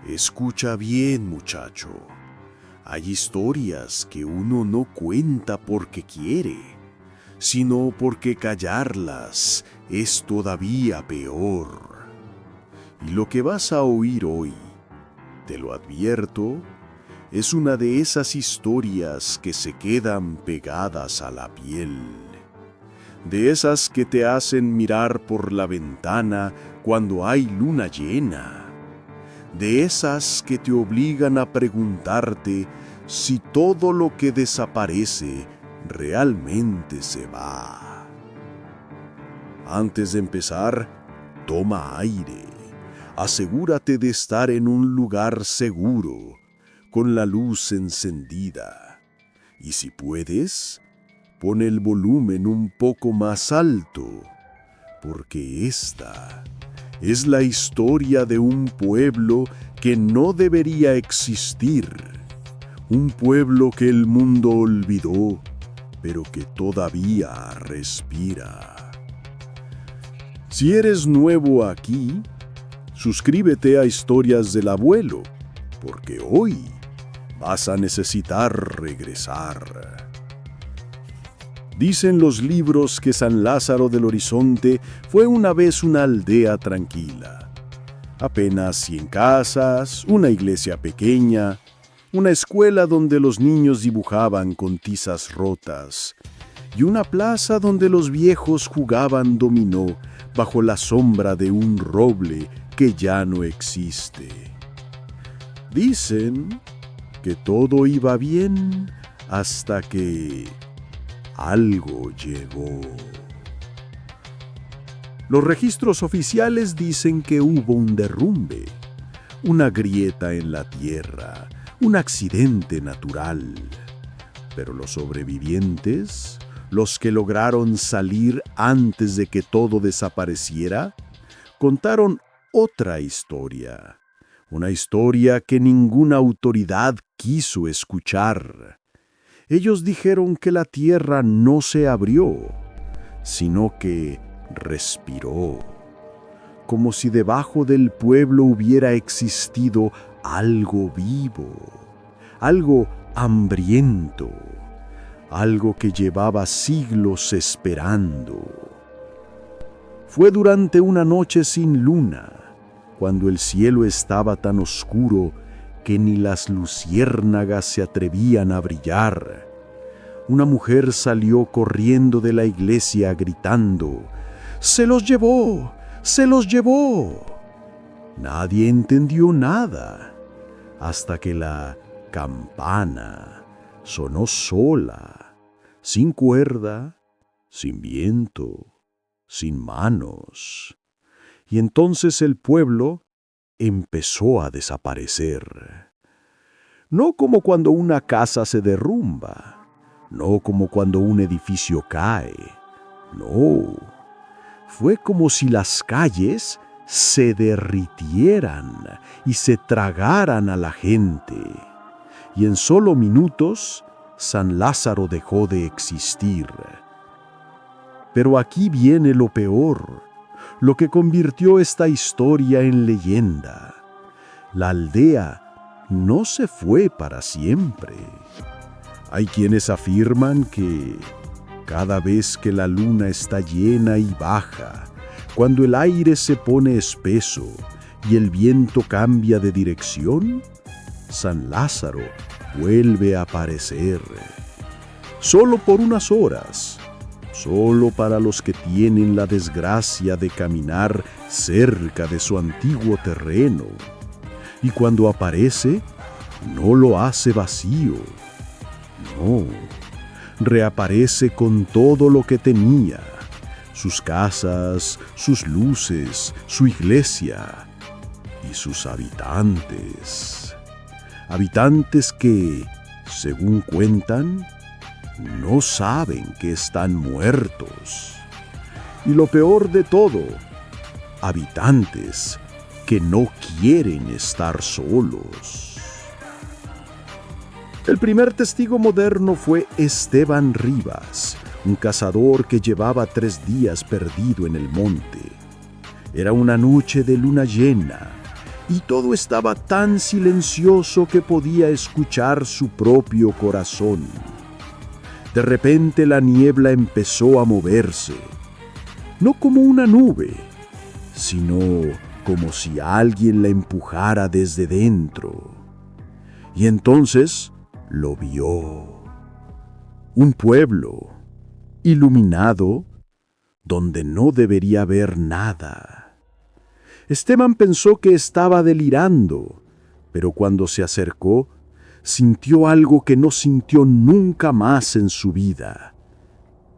Escucha bien, muchacho. Hay historias que uno no cuenta porque quiere, sino porque callarlas es todavía peor. Y lo que vas a oír hoy, te lo advierto, es una de esas historias que se quedan pegadas a la piel. De esas que te hacen mirar por la ventana cuando hay luna llena. De esas que te obligan a preguntarte si todo lo que desaparece realmente se va. Antes de empezar, toma aire. Asegúrate de estar en un lugar seguro, con la luz encendida. Y si puedes, pon el volumen un poco más alto, porque esta es la historia de un pueblo que no debería existir. Un pueblo que el mundo olvidó, pero que todavía respira. Si eres nuevo aquí, suscríbete a Historias del Abuelo, porque hoy vas a necesitar regresar. Dicen los libros que San Lázaro del Horizonte fue una vez una aldea tranquila. Apenas 100 casas, una iglesia pequeña, una escuela donde los niños dibujaban con tizas rotas y una plaza donde los viejos jugaban dominó bajo la sombra de un roble que ya no existe. Dicen que todo iba bien hasta que algo llegó. Los registros oficiales dicen que hubo un derrumbe, una grieta en la tierra, un accidente natural. Pero los sobrevivientes, los que lograron salir antes de que todo desapareciera, contaron otra historia, una historia que ninguna autoridad quiso escuchar. Ellos dijeron que la tierra no se abrió, sino que respiró, como si debajo del pueblo hubiera existido algo vivo, algo hambriento, algo que llevaba siglos esperando. Fue durante una noche sin luna, cuando el cielo estaba tan oscuro que ni las luciérnagas se atrevían a brillar. Una mujer salió corriendo de la iglesia gritando: ¡Se los llevó! ¡Se los llevó! Nadie entendió nada, hasta que la campana sonó sola, sin cuerda, sin viento, sin manos. Y entonces el pueblo empezó a desaparecer. No como cuando una casa se derrumba, no como cuando un edificio cae, no. Fue como si las calles se derritieran y se tragaran a la gente. Y en solo minutos, San Lázaro dejó de existir. Pero aquí viene lo peor, lo que convirtió esta historia en leyenda. La aldea no se fue para siempre. Hay quienes afirman que cada vez que la luna está llena y baja, cuando el aire se pone espeso y el viento cambia de dirección, San Lázaro vuelve a aparecer. Solo por unas horas, solo para los que tienen la desgracia de caminar cerca de su antiguo terreno. Y cuando aparece, no lo hace vacío. No, reaparece con todo lo que tenía: sus casas, sus luces, su iglesia y sus habitantes. Habitantes que, según cuentan, no saben que están muertos. Y lo peor de todo, habitantes que no quieren estar solos. El primer testigo moderno fue Esteban Rivas, un cazador que llevaba 3 días perdido en el monte. Era una noche de luna llena y todo estaba tan silencioso que podía escuchar su propio corazón. De repente la niebla empezó a moverse, no como una nube, sino como si alguien la empujara desde dentro. Y entonces lo vio. Un pueblo, iluminado, donde no debería haber nada. Esteban pensó que estaba delirando, pero cuando se acercó, sintió algo que no sintió nunca más en su vida.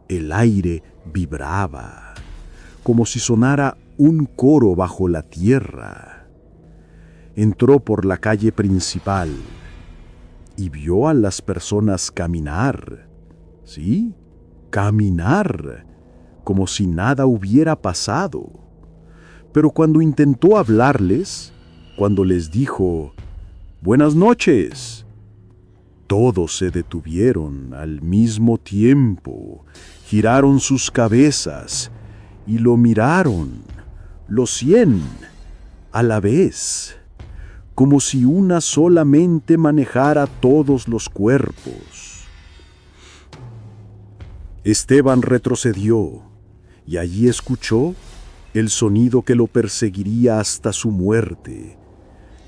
El aire vibraba, como si sonara un coro bajo la tierra. Entró por la calle principal y vio a las personas caminar. Sí, caminar, como si nada hubiera pasado. Pero cuando intentó hablarles, cuando les dijo, «Buenas noches», todos se detuvieron al mismo tiempo, giraron sus cabezas y lo miraron, los 100, a la vez, como si una sola mente manejara todos los cuerpos. Esteban retrocedió y allí escuchó el sonido que lo perseguiría hasta su muerte,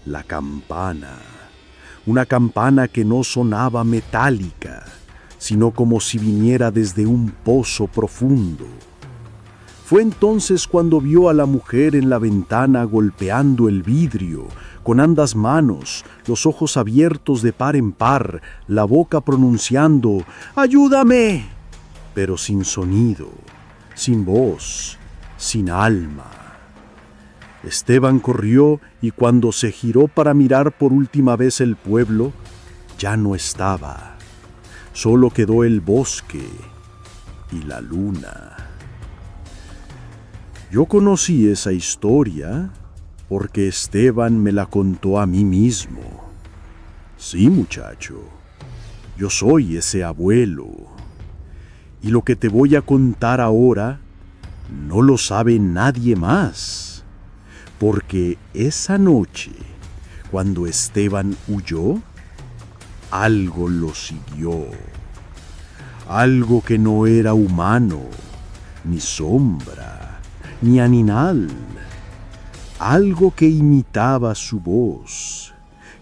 la campana. Una campana que no sonaba metálica, sino como si viniera desde un pozo profundo. Fue entonces cuando vio a la mujer en la ventana golpeando el vidrio, con ambas manos, los ojos abiertos de par en par, la boca pronunciando «¡Ayúdame!», pero sin sonido, sin voz, sin alma. Esteban corrió y cuando se giró para mirar por última vez el pueblo, ya no estaba. Solo quedó el bosque y la luna. Yo conocí esa historia porque Esteban me la contó a mí mismo. Sí, muchacho, yo soy ese abuelo. Y lo que te voy a contar ahora no lo sabe nadie más. Porque esa noche, cuando Esteban huyó, algo lo siguió. Algo que no era humano, ni sombra, ni animal. Algo que imitaba su voz,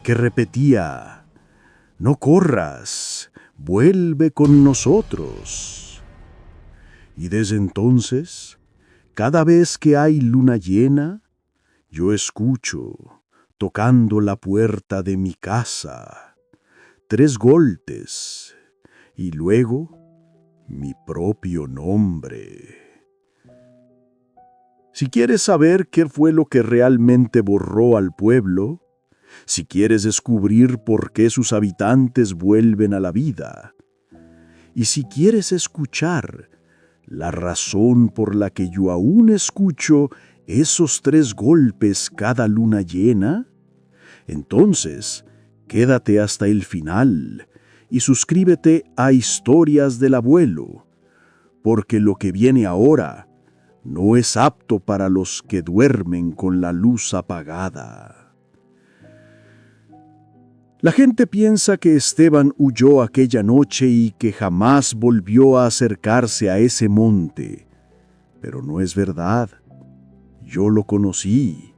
que repetía, «No corras, vuelve con nosotros». Y desde entonces, cada vez que hay luna llena, yo escucho, tocando la puerta de mi casa, 3 golpes y luego mi propio nombre. Si quieres saber qué fue lo que realmente borró al pueblo, si quieres descubrir por qué sus habitantes vuelven a la vida, y si quieres escuchar la razón por la que yo aún escucho esos 3 golpes cada luna llena, entonces quédate hasta el final y suscríbete a Historias del Abuelo, porque lo que viene ahora no es apto para los que duermen con la luz apagada. La gente piensa que Esteban huyó aquella noche y que jamás volvió a acercarse a ese monte, pero no es verdad. Yo lo conocí,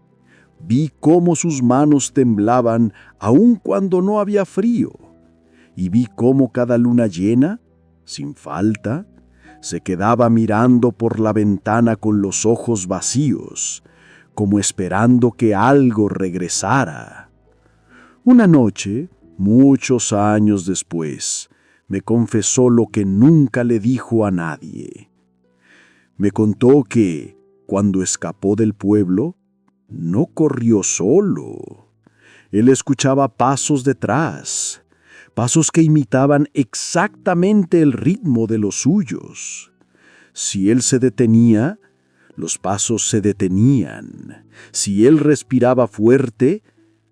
vi cómo sus manos temblaban aun cuando no había frío, y vi cómo cada luna llena, sin falta, se quedaba mirando por la ventana con los ojos vacíos, como esperando que algo regresara. Una noche, muchos años después, me confesó lo que nunca le dijo a nadie. Me contó que, cuando escapó del pueblo, no corrió solo. Él escuchaba pasos detrás, pasos que imitaban exactamente el ritmo de los suyos. Si él se detenía, los pasos se detenían. Si él respiraba fuerte,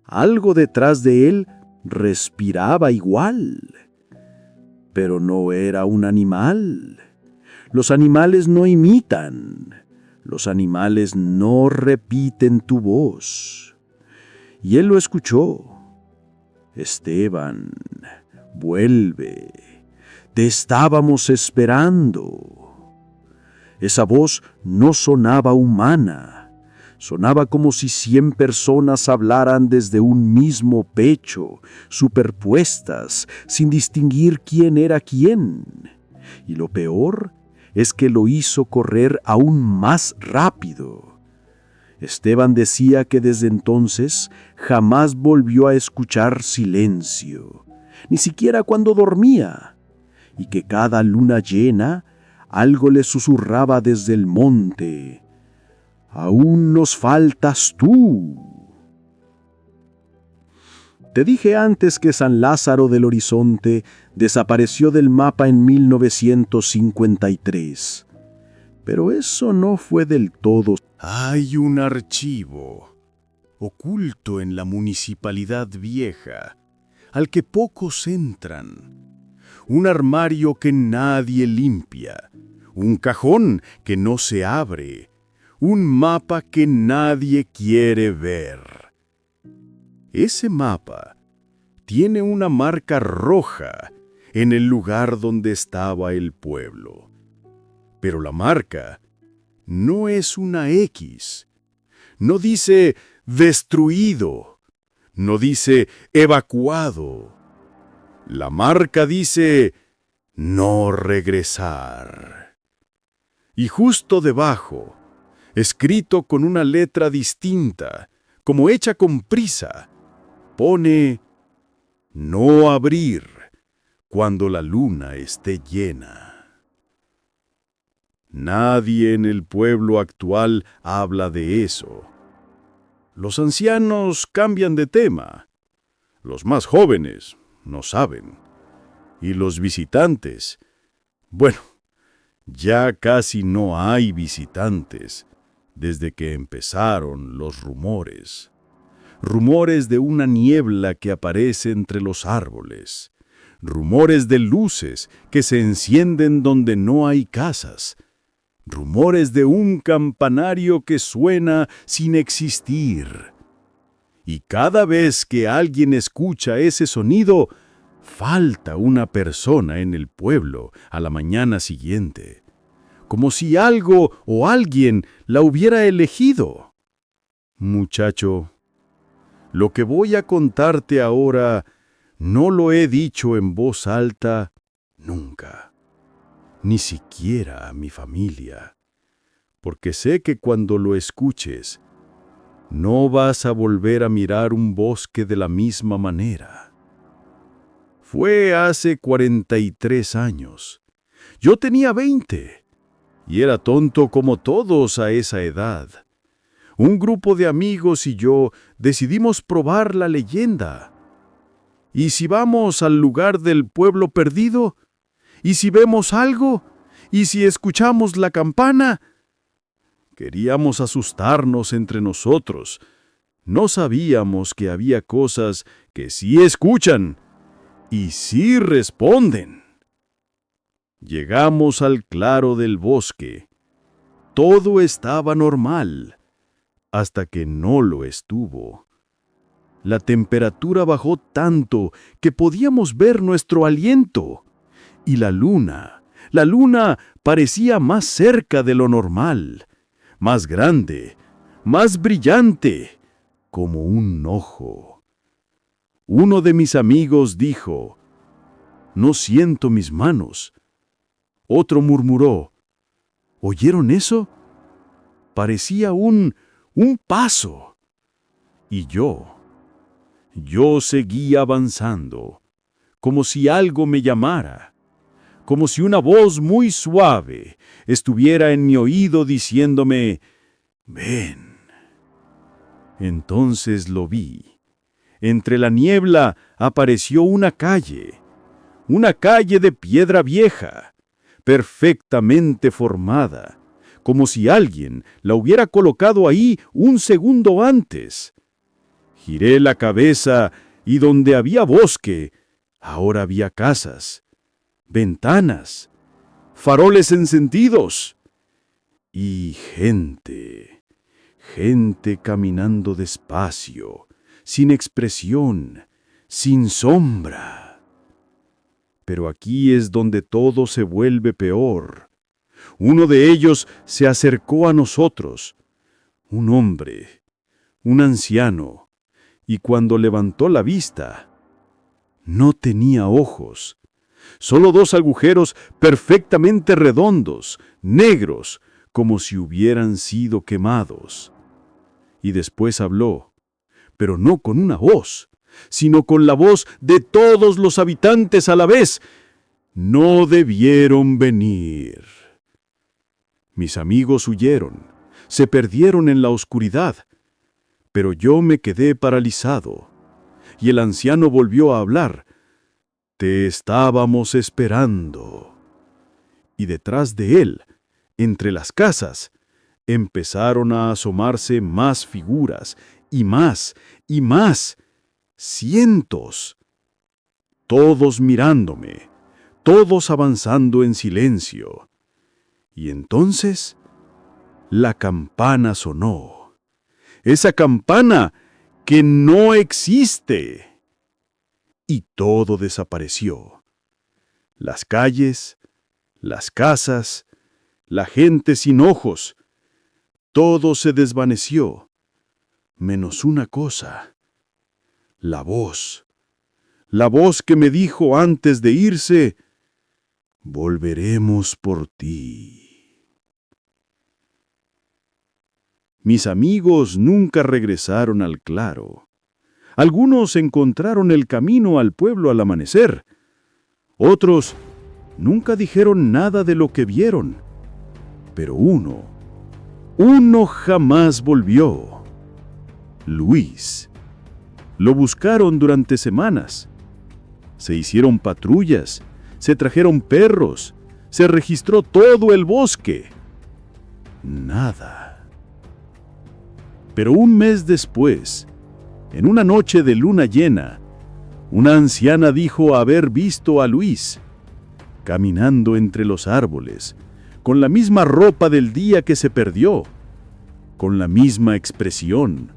algo detrás de él respiraba igual. Pero no era un animal. Los animales no imitan. Los animales no repiten tu voz. y él lo escuchó. Esteban, vuelve, te estábamos esperando. Esa voz no sonaba humana, sonaba como si 100 personas hablaran desde un mismo pecho, superpuestas, sin distinguir quién era quién. Y lo peor es que lo hizo correr aún más rápido. Esteban decía que desde entonces jamás volvió a escuchar silencio, ni siquiera cuando dormía, y que cada luna llena algo le susurraba desde el monte: «Aún nos faltas tú». Te dije antes que San Lázaro del Horizonte desapareció del mapa en 1953. Pero eso no fue del todo. Hay un archivo oculto en la municipalidad vieja, al que pocos entran. Un armario que nadie limpia, un cajón que no se abre, un mapa que nadie quiere ver. Ese mapa tiene una marca roja en el lugar donde estaba el pueblo. Pero la marca no es una X. No dice destruido. No dice evacuado. La marca dice no regresar. Y justo debajo, escrito con una letra distinta, como hecha con prisa, pone no abrir cuando la luna esté llena. Nadie en el pueblo actual habla de eso. Los ancianos cambian de tema. Los más jóvenes no saben. Y los visitantes, bueno, ya casi no hay visitantes desde que empezaron los rumores. Rumores de una niebla que aparece entre los árboles. Rumores de luces que se encienden donde no hay casas. Rumores de un campanario que suena sin existir. Y cada vez que alguien escucha ese sonido, falta una persona en el pueblo a la mañana siguiente, como si algo o alguien la hubiera elegido. Muchacho, lo que voy a contarte ahora no lo he dicho en voz alta nunca. Ni siquiera a mi familia, porque sé que cuando lo escuches, no vas a volver a mirar un bosque de la misma manera. Fue hace 43 años. Yo tenía 20, y era tonto como todos a esa edad. Un grupo de amigos y yo decidimos probar la leyenda. ¿Y si vamos al lugar del pueblo perdido? ¿Y si vemos algo? ¿Y si escuchamos la campana? Queríamos asustarnos entre nosotros. No sabíamos que había cosas que sí escuchan y sí responden. Llegamos al claro del bosque. Todo estaba normal, hasta que no lo estuvo. La temperatura bajó tanto que podíamos ver nuestro aliento. Y la luna parecía más cerca de lo normal, más grande, más brillante, como un ojo. Uno de mis amigos dijo: «No siento mis manos». Otro murmuró: «¿Oyeron eso? Parecía un paso». Y yo seguí avanzando, como si algo me llamara. Como si una voz muy suave estuviera en mi oído diciéndome: «Ven». Entonces lo vi. Entre la niebla apareció una calle de piedra vieja, perfectamente formada, como si alguien la hubiera colocado ahí un segundo antes. Giré la cabeza y donde había bosque, ahora había casas, ventanas, faroles encendidos y gente caminando despacio, sin expresión, sin sombra. Pero aquí es donde todo se vuelve peor. Uno de ellos se acercó a nosotros, un hombre, un anciano, y cuando levantó la vista, no tenía ojos, solo 2 agujeros perfectamente redondos, negros, como si hubieran sido quemados. Y después habló, pero no con una voz, sino con la voz de todos los habitantes a la vez. No debieron venir. Mis amigos huyeron, se perdieron en la oscuridad, pero yo me quedé paralizado. Y el anciano volvió a hablar. Te estábamos esperando. Y detrás de él, entre las casas, empezaron a asomarse más figuras, y más, cientos. Todos mirándome, todos avanzando en silencio. Y entonces, la campana sonó. Esa campana que no existe. Y todo desapareció. Las calles, las casas, la gente sin ojos. Todo se desvaneció, menos una cosa. La voz que me dijo antes de irse, volveremos por ti. Mis amigos nunca regresaron al claro. Algunos encontraron el camino al pueblo al amanecer. Otros nunca dijeron nada de lo que vieron. Pero uno jamás volvió. Luis. Lo buscaron durante semanas. Se hicieron patrullas, se trajeron perros, se registró todo el bosque. Nada. Pero un mes después, en una noche de luna llena, una anciana dijo haber visto a Luis, caminando entre los árboles, con la misma ropa del día que se perdió, con la misma expresión.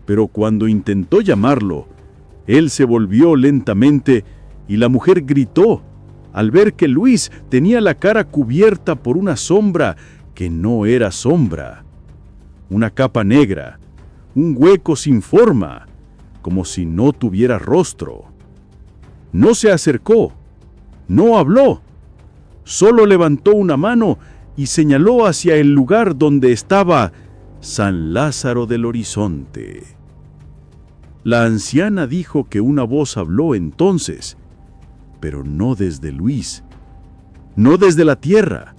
Pero cuando intentó llamarlo, él se volvió lentamente y la mujer gritó al ver que Luis tenía la cara cubierta por una sombra que no era sombra. Una capa negra, un hueco sin forma, como si no tuviera rostro. No se acercó, no habló, solo levantó una mano y señaló hacia el lugar donde estaba San Lázaro del Horizonte. La anciana dijo que una voz habló entonces, pero no desde Luis, no desde la tierra,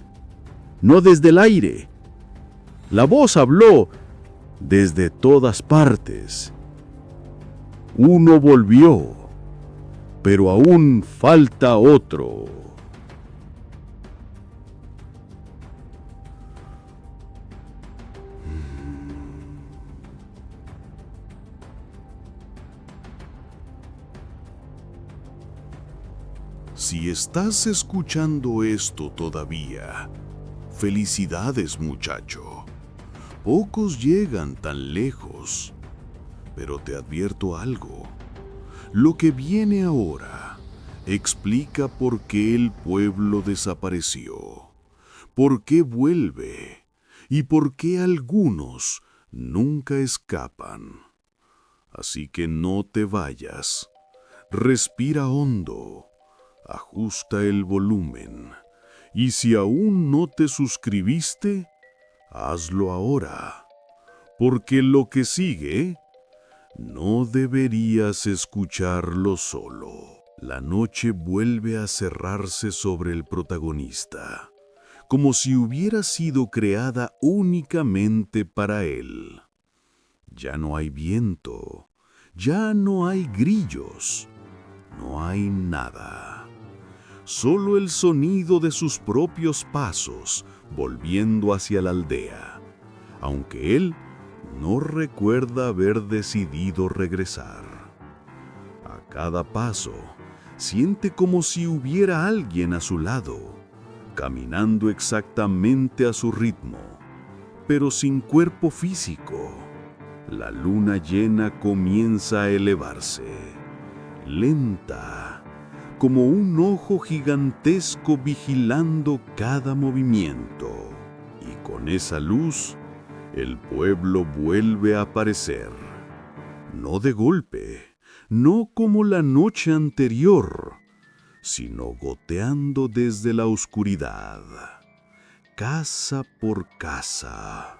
no desde el aire. La voz habló desde todas partes. Uno volvió, pero aún falta otro. Si estás escuchando esto todavía, felicidades, muchacho. Pocos llegan tan lejos. Pero te advierto algo. Lo que viene ahora explica por qué el pueblo desapareció, por qué vuelve y por qué algunos nunca escapan. Así que no te vayas. Respira hondo. Ajusta el volumen. Y si aún no te suscribiste, hazlo ahora, porque lo que sigue no deberías escucharlo solo. La noche vuelve a cerrarse sobre el protagonista, como si hubiera sido creada únicamente para él. Ya no hay viento, ya no hay grillos, no hay nada. Solo el sonido de sus propios pasos volviendo hacia la aldea, aunque él no recuerda haber decidido regresar. A cada paso, siente como si hubiera alguien a su lado, caminando exactamente a su ritmo, pero sin cuerpo físico. La luna llena comienza a elevarse, lenta, como un ojo gigantesco vigilando cada movimiento. Y con esa luz, el pueblo vuelve a aparecer. No de golpe, no como la noche anterior, sino goteando desde la oscuridad, casa por casa,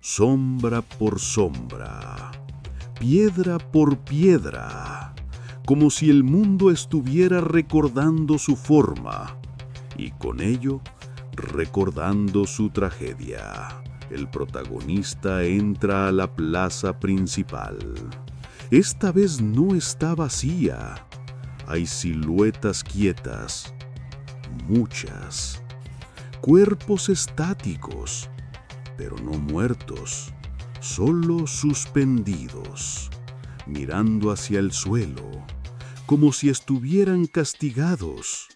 sombra por sombra, piedra por piedra, como si el mundo estuviera recordando su forma y con ello recordando su tragedia. El protagonista entra a la plaza principal. Esta vez no está vacía. Hay siluetas quietas, muchas, cuerpos estáticos, pero no muertos, solo suspendidos, mirando hacia el suelo, como si estuvieran castigados.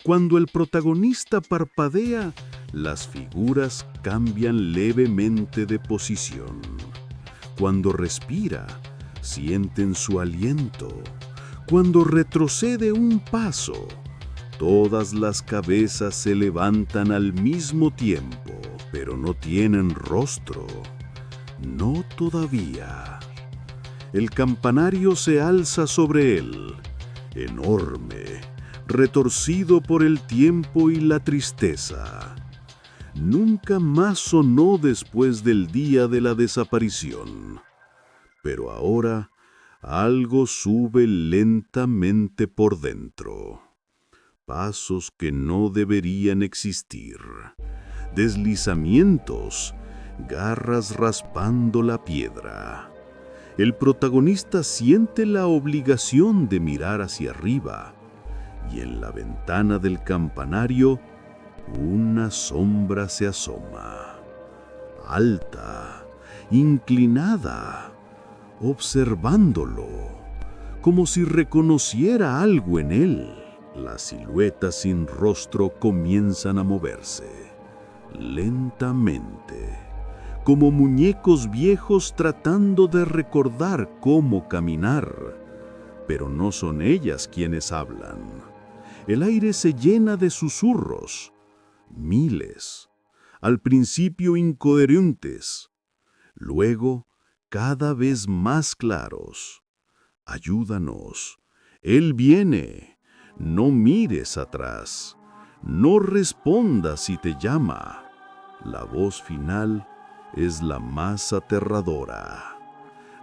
Cuando el protagonista parpadea, las figuras cambian levemente de posición. Cuando respira, sienten su aliento. Cuando retrocede un paso, todas las cabezas se levantan al mismo tiempo, pero no tienen rostro. No todavía. El campanario se alza sobre él, enorme, retorcido por el tiempo y la tristeza. Nunca más sonó después del día de la desaparición, pero ahora algo sube lentamente por dentro. Pasos que no deberían existir, deslizamientos, garras raspando la piedra. El protagonista siente la obligación de mirar hacia arriba, y en la ventana del campanario una sombra se asoma, alta, inclinada, observándolo, como si reconociera algo en él. Las siluetas sin rostro comienzan a moverse, lentamente, como muñecos viejos tratando de recordar cómo caminar. Pero no son ellas quienes hablan. El aire se llena de susurros, miles, al principio incoherentes, luego cada vez más claros. Ayúdanos, Él viene, no mires atrás, no respondas si te llama. La voz final es la más aterradora.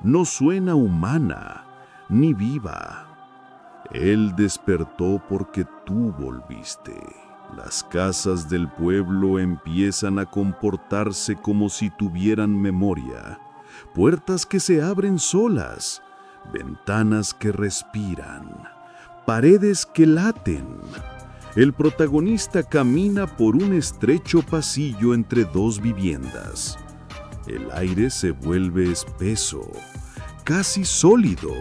No suena humana ni viva. Él despertó porque tú volviste. Las casas del pueblo empiezan a comportarse como si tuvieran memoria. Puertas que se abren solas, ventanas que respiran, paredes que laten. El protagonista camina por un estrecho pasillo entre dos viviendas. El aire se vuelve espeso, casi sólido.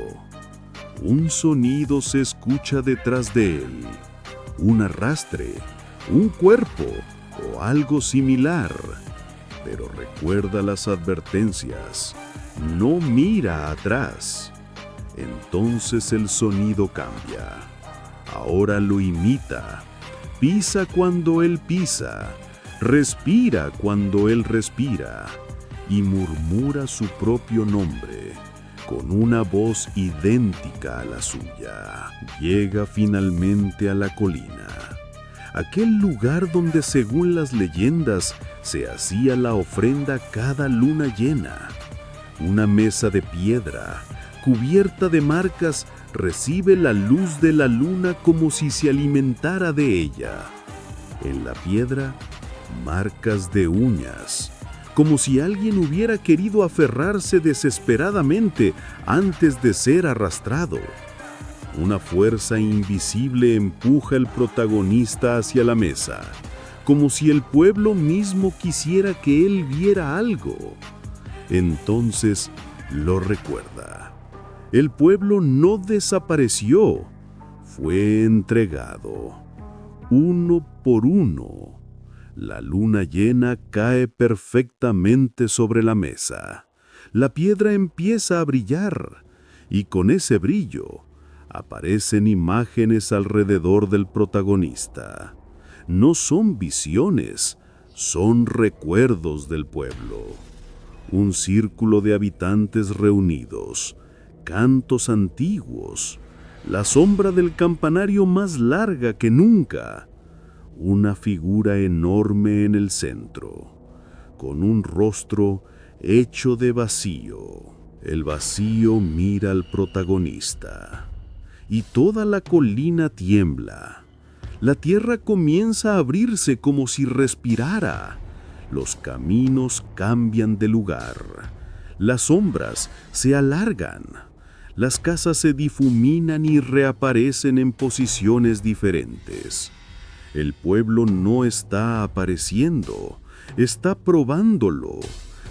Un sonido se escucha detrás de él, un arrastre, un cuerpo o algo similar. Pero recuerda las advertencias, no mira atrás. Entonces el sonido cambia. Ahora lo imita, pisa cuando él pisa, respira cuando él respira y murmura su propio nombre con una voz idéntica a la suya. Llega finalmente a la colina, aquel lugar donde según las leyendas se hacía la ofrenda cada luna llena. Una mesa de piedra, cubierta de marcas, recibe la luz de la luna como si se alimentara de ella. En la piedra, marcas de uñas, como si alguien hubiera querido aferrarse desesperadamente antes de ser arrastrado. Una fuerza invisible empuja al protagonista hacia la mesa, como si el pueblo mismo quisiera que él viera algo. Entonces lo recuerda. El pueblo no desapareció, fue entregado, uno por uno. La luna llena cae perfectamente sobre la mesa. La piedra empieza a brillar, y con ese brillo aparecen imágenes alrededor del protagonista. No son visiones, son recuerdos del pueblo. Un círculo de habitantes reunidos, cantos antiguos, la sombra del campanario más larga que nunca, una figura enorme en el centro, con un rostro hecho de vacío. El vacío mira al protagonista, y toda la colina tiembla. La tierra comienza a abrirse como si respirara. Los caminos cambian de lugar. Las sombras se alargan. Las casas se difuminan y reaparecen en posiciones diferentes. El pueblo no está apareciendo, está probándolo,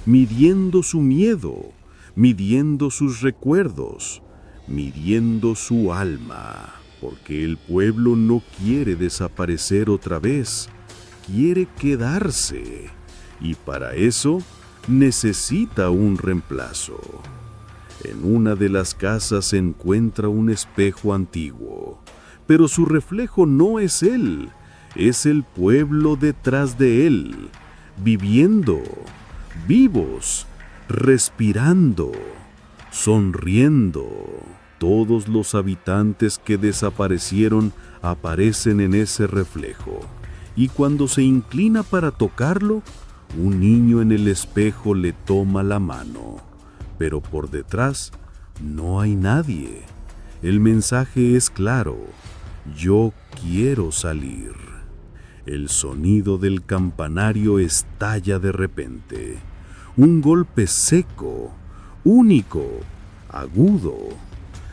midiendo su miedo, midiendo sus recuerdos, midiendo su alma, porque el pueblo no quiere desaparecer otra vez, quiere quedarse, y para eso necesita un reemplazo. En una de las casas se encuentra un espejo antiguo, pero su reflejo no es él, es el pueblo detrás de él, viviendo, vivos, respirando, sonriendo. Todos los habitantes que desaparecieron aparecen en ese reflejo, y cuando se inclina para tocarlo, un niño en el espejo le toma la mano, pero por detrás no hay nadie. El mensaje es claro: yo quiero salir. El sonido del campanario estalla de repente. Un golpe seco, único, agudo.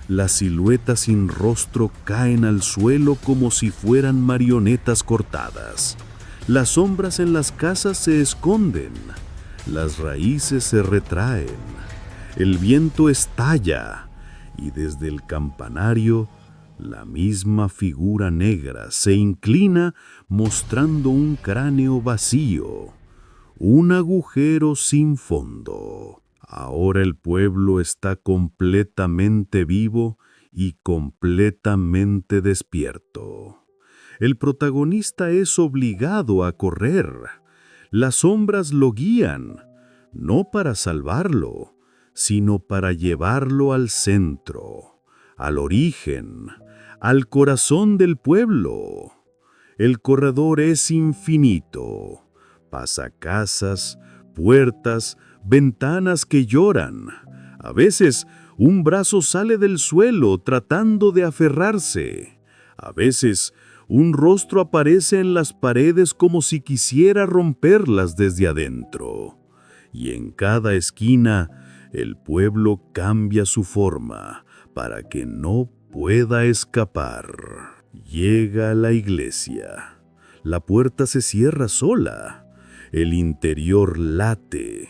Las siluetas sin rostro caen al suelo como si fueran marionetas cortadas. Las sombras en las casas se esconden. Las raíces se retraen. El viento estalla y desde el campanario la misma figura negra se inclina mostrando un cráneo vacío, un agujero sin fondo. Ahora el pueblo está completamente vivo y completamente despierto. El protagonista es obligado a correr. Las sombras lo guían, no para salvarlo, sino para llevarlo al centro, al origen, al corazón del pueblo. El corredor es infinito. Pasa casas, puertas, ventanas que lloran. A veces un brazo sale del suelo tratando de aferrarse. A veces un rostro aparece en las paredes como si quisiera romperlas desde adentro. Y en cada esquina el pueblo cambia su forma para que no pueda escapar. Llega a la iglesia. La puerta se cierra sola. El interior late.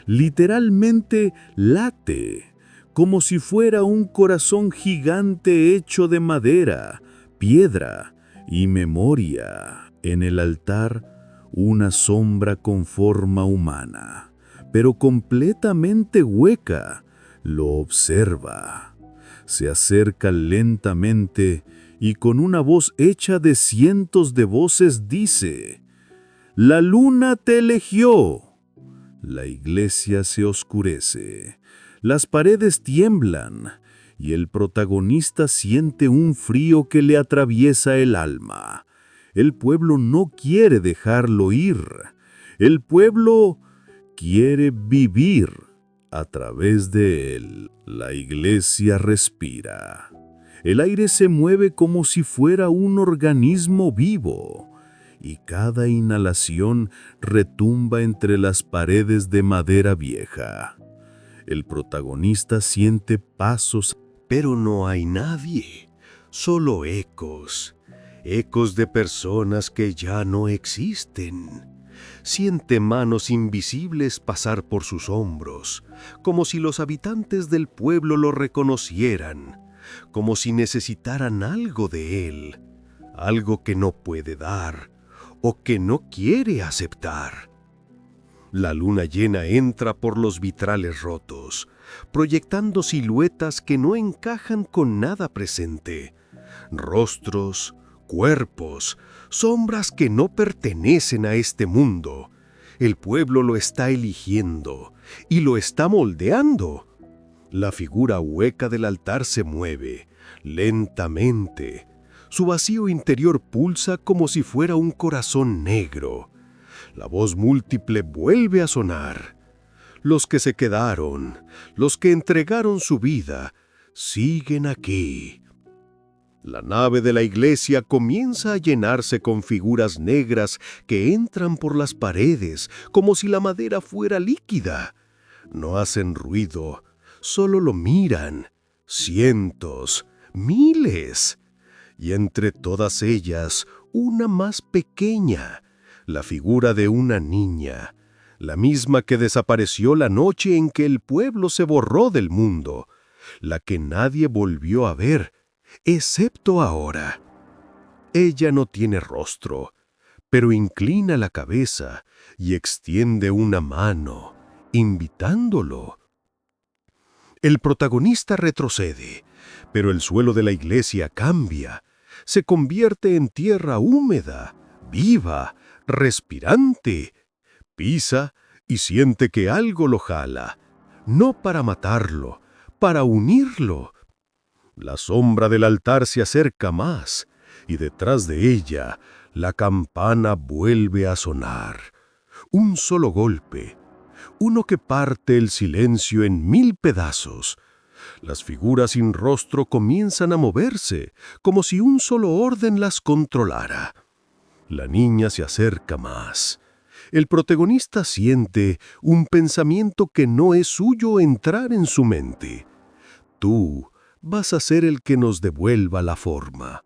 Literalmente late, como si fuera un corazón gigante hecho de madera, piedra y memoria. En el altar, una sombra con forma humana, pero completamente hueca, lo observa. Se acerca lentamente y con una voz hecha de cientos de voces dice: «La luna te eligió». La iglesia se oscurece, las paredes tiemblan y el protagonista siente un frío que le atraviesa el alma. El pueblo no quiere dejarlo ir. El pueblo quiere vivir a través de él. La iglesia respira. El aire se mueve como si fuera un organismo vivo, y cada inhalación retumba entre las paredes de madera vieja. El protagonista siente pasos, pero no hay nadie, solo ecos, ecos de personas que ya no existen. Siente manos invisibles pasar por sus hombros, como si los habitantes del pueblo lo reconocieran, como si necesitaran algo de él, algo que no puede dar o que no quiere aceptar. La luna llena entra por los vitrales rotos, proyectando siluetas que no encajan con nada presente. Rostros, cuerpos, sombras que no pertenecen a este mundo. El pueblo lo está eligiendo y lo está moldeando. La figura hueca del altar se mueve, lentamente. Su vacío interior pulsa como si fuera un corazón negro. La voz múltiple vuelve a sonar. Los que se quedaron, los que entregaron su vida, siguen aquí. La nave de la iglesia comienza a llenarse con figuras negras que entran por las paredes como si la madera fuera líquida. No hacen ruido, solo lo miran. Cientos, miles. Y entre todas ellas, una más pequeña, la figura de una niña, la misma que desapareció la noche en que el pueblo se borró del mundo, la que nadie volvió a ver, excepto ahora. Ella no tiene rostro, pero inclina la cabeza y extiende una mano, invitándolo. El protagonista retrocede, pero el suelo de la iglesia cambia, se convierte en tierra húmeda, viva, respirante. Pisa y siente que algo lo jala, no para matarlo, para unirlo. La sombra del altar se acerca más, y detrás de ella la campana vuelve a sonar. Un solo golpe, uno que parte el silencio en 1000 pedazos. Las figuras sin rostro comienzan a moverse, como si un solo orden las controlara. La niña se acerca más. El protagonista siente un pensamiento que no es suyo entrar en su mente. Tú vas a ser el que nos devuelva la forma.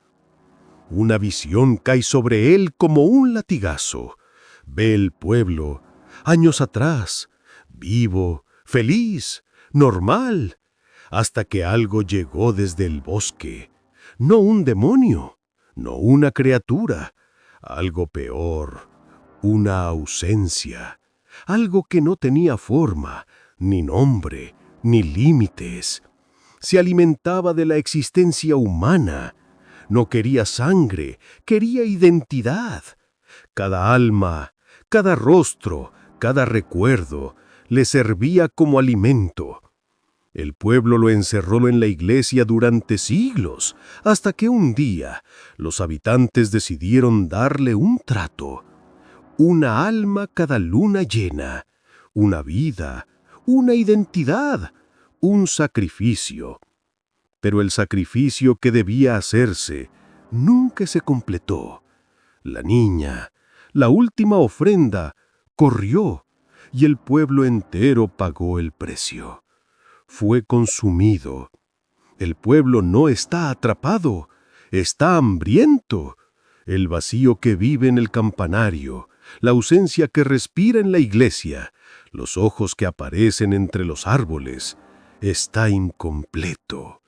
Una visión cae sobre él como un latigazo. Ve el pueblo, años atrás, vivo, feliz, normal, hasta que algo llegó desde el bosque. No un demonio, no una criatura, algo peor, una ausencia, algo que no tenía forma, ni nombre, ni límites. Se alimentaba de la existencia humana. No quería sangre, quería identidad. Cada alma, cada rostro, cada recuerdo le servía como alimento. El pueblo lo encerró en la iglesia durante siglos, hasta que un día los habitantes decidieron darle un trato. Una alma cada luna llena, una vida, una identidad, un sacrificio. Pero el sacrificio que debía hacerse nunca se completó. La niña, la última ofrenda, corrió y el pueblo entero pagó el precio. Fue consumido. El pueblo no está atrapado, está hambriento. El vacío que vive en el campanario, la ausencia que respira en la iglesia, los ojos que aparecen entre los árboles, está incompleto.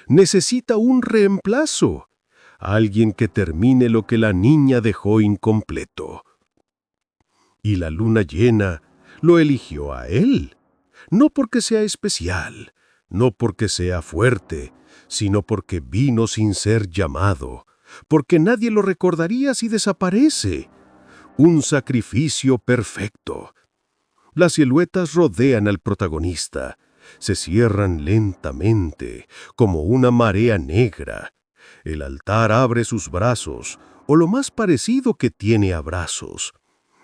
Necesita un reemplazo, alguien que termine lo que la niña dejó incompleto. Y la luna llena lo eligió a él. No porque sea especial, no porque sea fuerte, sino porque vino sin ser llamado, porque nadie lo recordaría si desaparece. Un sacrificio perfecto. Las siluetas rodean al protagonista, se cierran lentamente, como una marea negra. El altar abre sus brazos, o lo más parecido que tiene a brazos.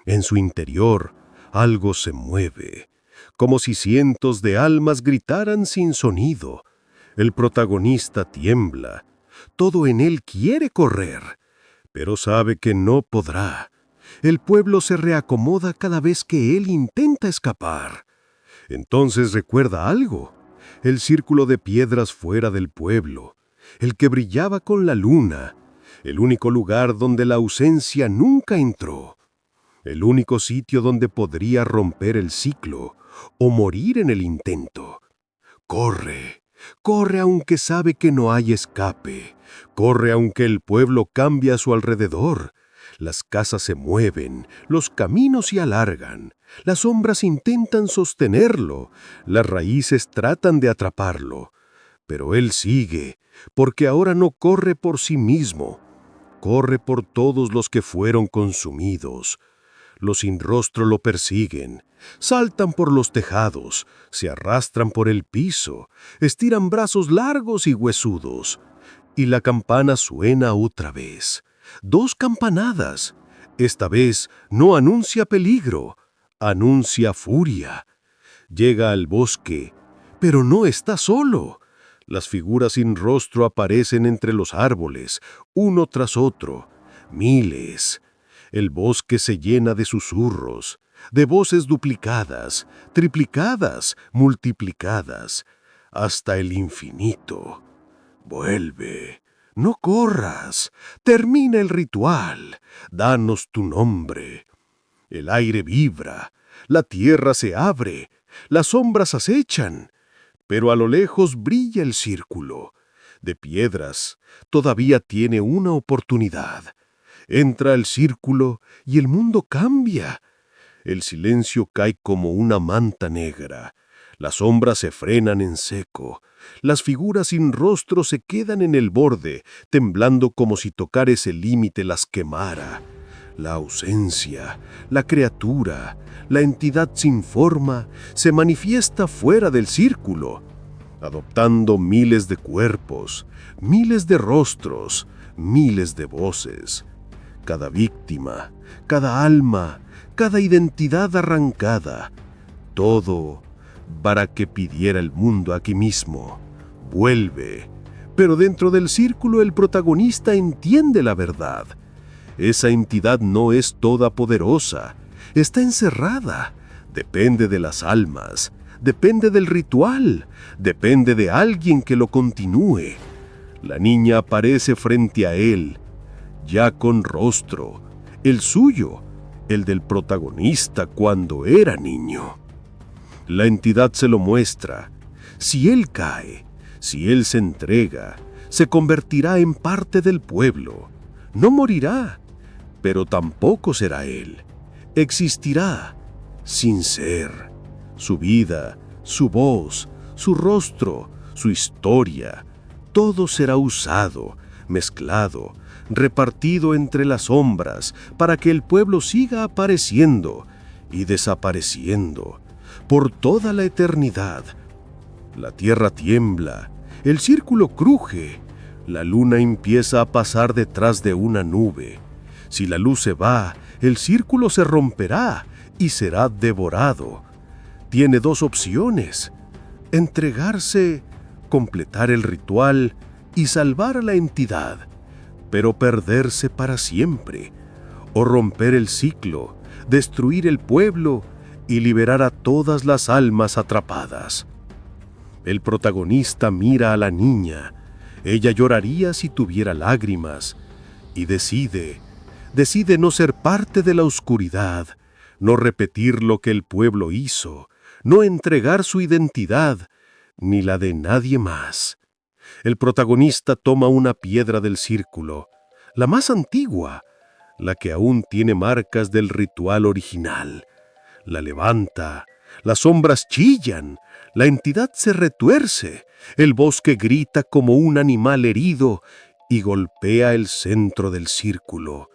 En su interior, algo se mueve, como si cientos de almas gritaran sin sonido. El protagonista tiembla. Todo en él quiere correr, pero sabe que no podrá. El pueblo se reacomoda cada vez que él intenta escapar. Entonces recuerda algo: el círculo de piedras fuera del pueblo, el que brillaba con la luna, el único lugar donde la ausencia nunca entró, el único sitio donde podría romper el ciclo o morir en el intento. Corre, corre aunque sabe que no hay escape, corre aunque el pueblo cambie a su alrededor. Las casas se mueven, los caminos se alargan, las sombras intentan sostenerlo, las raíces tratan de atraparlo. Pero él sigue, porque ahora no corre por sí mismo, corre por todos los que fueron consumidos. Los sin rostro lo persiguen, saltan por los tejados, se arrastran por el piso, estiran brazos largos y huesudos. Y la campana suena otra vez. 2 campanadas. Esta vez no anuncia peligro, anuncia furia. Llega al bosque, pero no está solo. Las figuras sin rostro aparecen entre los árboles, uno tras otro, miles. El bosque se llena de susurros, de voces duplicadas, triplicadas, multiplicadas, hasta el infinito. Vuelve, no corras, termina el ritual, danos tu nombre. El aire vibra, la tierra se abre, las sombras acechan, pero a lo lejos brilla el círculo. De piedras, todavía tiene una oportunidad. Entra al círculo y el mundo cambia. El silencio cae como una manta negra. Las sombras se frenan en seco. Las figuras sin rostro se quedan en el borde, temblando como si tocar ese límite las quemara. La ausencia, la criatura, la entidad sin forma, se manifiesta fuera del círculo, adoptando miles de cuerpos, miles de rostros, miles de voces. Cada víctima, cada alma, cada identidad arrancada, todo para que pidiera el mundo aquí mismo. Vuelve, pero dentro del círculo el protagonista entiende la verdad. Esa entidad no es todopoderosa, está encerrada, depende de las almas, depende del ritual, depende de alguien que lo continúe. La niña aparece frente a él, ya con rostro, el suyo, el del protagonista cuando era niño. La entidad se lo muestra. Si él cae, si él se entrega, se convertirá en parte del pueblo. No morirá, pero tampoco será él. Existirá sin ser. Su vida, su voz, su rostro, su historia, todo será usado, mezclado, repartido entre las sombras para que el pueblo siga apareciendo y desapareciendo por toda la eternidad. La tierra tiembla, el círculo cruje, la luna empieza a pasar detrás de una nube. Si la luz se va, el círculo se romperá y será devorado. Tiene 2 opciones: entregarse, completar el ritual y salvar a la entidad, pero perderse para siempre, o romper el ciclo, destruir el pueblo y liberar a todas las almas atrapadas. El protagonista mira a la niña. Ella lloraría si tuviera lágrimas, y decide no ser parte de la oscuridad, no repetir lo que el pueblo hizo, no entregar su identidad, ni la de nadie más. El protagonista toma una piedra del círculo, la más antigua, la que aún tiene marcas del ritual original. La levanta, las sombras chillan, la entidad se retuerce, el bosque grita como un animal herido y golpea el centro del círculo.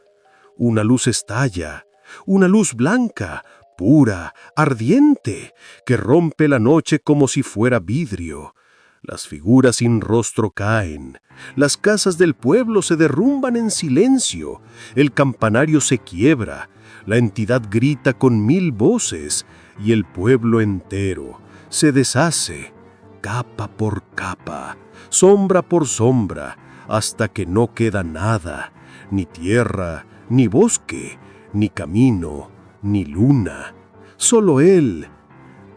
Una luz estalla, una luz blanca, pura, ardiente, que rompe la noche como si fuera vidrio. Las figuras sin rostro caen, las casas del pueblo se derrumban en silencio, el campanario se quiebra, la entidad grita con 1000 voces y el pueblo entero se deshace, capa por capa, sombra por sombra, hasta que no queda nada, ni tierra, ni bosque, ni camino, ni luna. Solo él,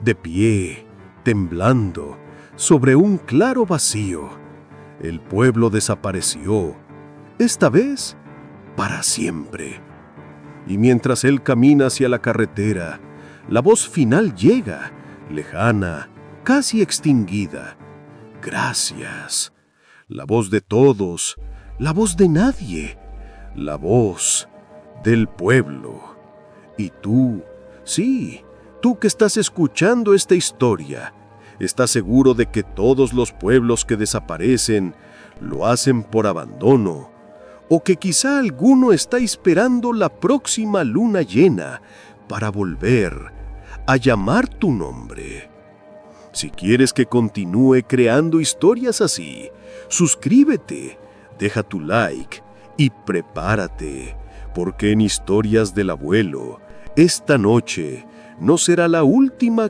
de pie, temblando, sobre un claro vacío. El pueblo desapareció, esta vez para siempre. Y mientras él camina hacia la carretera, la voz final llega, lejana, casi extinguida. Gracias. La voz de todos, la voz de nadie, la voz del pueblo. Y tú, sí, tú que estás escuchando esta historia, ¿estás seguro de que todos los pueblos que desaparecen lo hacen por abandono? ¿O que quizá alguno está esperando la próxima luna llena para volver a llamar tu nombre? Si quieres que continúe creando historias así, suscríbete, deja tu like y prepárate, porque en Historias del Abuelo, esta noche no será la última